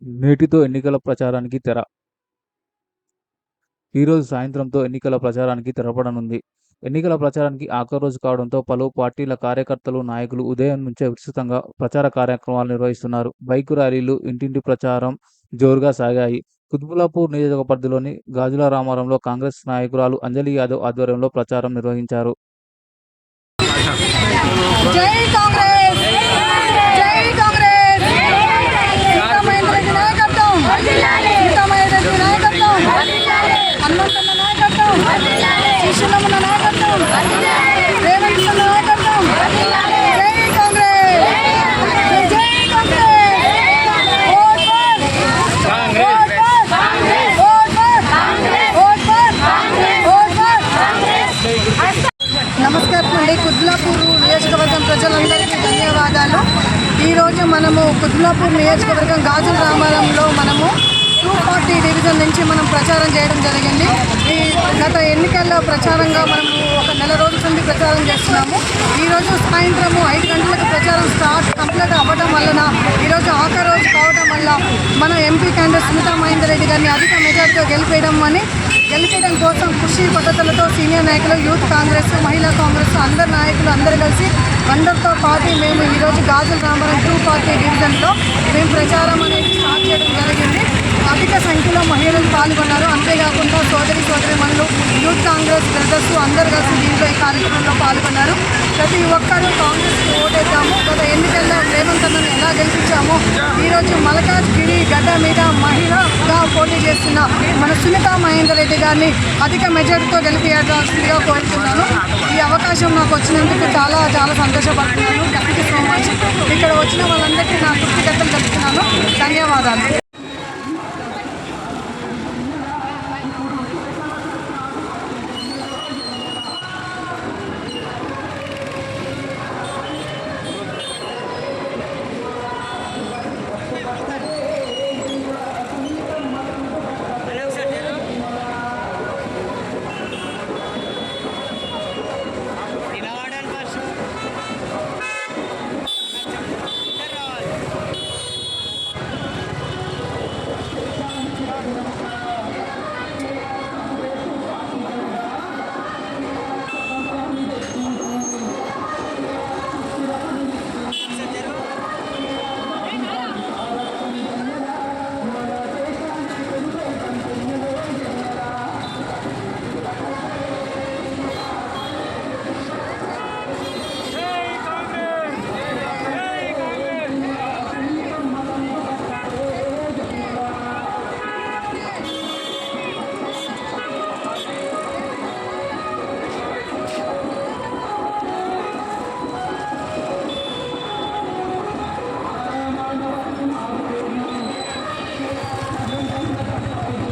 నేటితో ఎన్నికల ప్రచారానికి తెర. ఈరోజు సాయంత్రంతో ఎన్నికల ప్రచారానికి తెరపడనుంది. ఎన్నికల ప్రచారానికి ఆఖరి రోజు కావడంతో పలు పార్టీల కార్యకర్తలు, నాయకులు ఉదయం నుంచే విస్తృతంగా ప్రచార కార్యక్రమాలు నిర్వహిస్తున్నారు. బైకు ర్యాలీలు, ఇంటింటి ప్రచారం జోరుగా సాగాయి. కుత్బుల్లాపూర్ నియోజకవర్గ పరిధిలోని గాజుల రామారంలో కాంగ్రెస్ నాయకురాలు అంజలి యాదవ్ ఆధ్వర్యంలో ప్రచారం నిర్వహించారు. జై కాంగ్రెస్, జై కాంగ్రెస్. సీతామహేంద్రరెడ్డి నాయకత్వం, సీతామహేంద్రరెడ్డి నాయకత్వం, హనుమంతన్న నాయకత్వం, శిశులమ్మ నాయకత్వం, రేవంత్ నాయకత్వం. జై కాంగ్రెస్, జై Congress. Vote for Congress, vote for Congress, vote for Congress, vote for Congress. నమస్కారం అండి. కుత్బుల్లాపూర్ నియోజకవర్గం ప్రజలందరికీ ధన్యవాదాలు. ఈరోజు మనము కుత్బుల్లాపూర్ నియోజకవర్గం గాజుల రామారంలో మనము 240 డివిజన్ నుంచి మనం ప్రచారం చేయడం జరిగింది. ఈ గత ఎన్నికల్లో ప్రచారంగా మనము ఒక నెల రోజుల నుండి ప్రచారం చేస్తున్నాము. ఈరోజు సాయంత్రం 5 గంటలకు ప్రచారం కంప్లీట్ అవ్వడం వలన ఈరోజు ఆఖరి రోజు కావడం వల్ల మన ఎంపీ క్యాండిడేట్ సీతామహేంద్రరెడ్డి గారిని అధిక మెజార్టీతో గెలిపేయడం కోసం కృషి పద్ధతులతో సీనియర్ నాయకులు, యూత్ కాంగ్రెస్, మహిళా కాంగ్రెస్ అందరు నాయకులు అందరూ కలిసి అందరితో పాటు మేము ఈరోజు గాజుల రామారం 240 డివిజన్లో మేము ప్రచారం అనేది స్టార్ట్ చేయడం జరిగింది. అధిక సంఖ్యలో మహిళలు పాల్గొన్నారు. అంతేకాకుండా సోదరిమణులు, యూత్ కాంగ్రెస్ బ్రదర్స్ అందరు కలిసి దీంట్లో ఈ కార్యక్రమంలో పాల్గొన్నారు. ప్రతి ఒక్కరూ కాంగ్రెస్కి ఓటేద్దాము. గత ఎన్నికల్లో రేవంత్ అన్నను ఎలా గెలిపించామో ఈరోజు మల్కాజ్గిరి గడ్డ మీద మహిళగా పోటీ చేస్తున్న మన సునీతా మహేందర్రెడ్డి గారిని అధిక మెజార్టీతో గెలిపించాల్సిందిగా కోరుతున్నాను. ఈ అవకాశం నాకు వచ్చినందుకు చాలా చాలా సంతోషపడుతున్నాను. Thank you so much. ఇక్కడ వచ్చిన వాళ్ళందరికీ నా కృతజ్ఞతలు తెలుపుతున్నాను. ధన్యవాదాలు.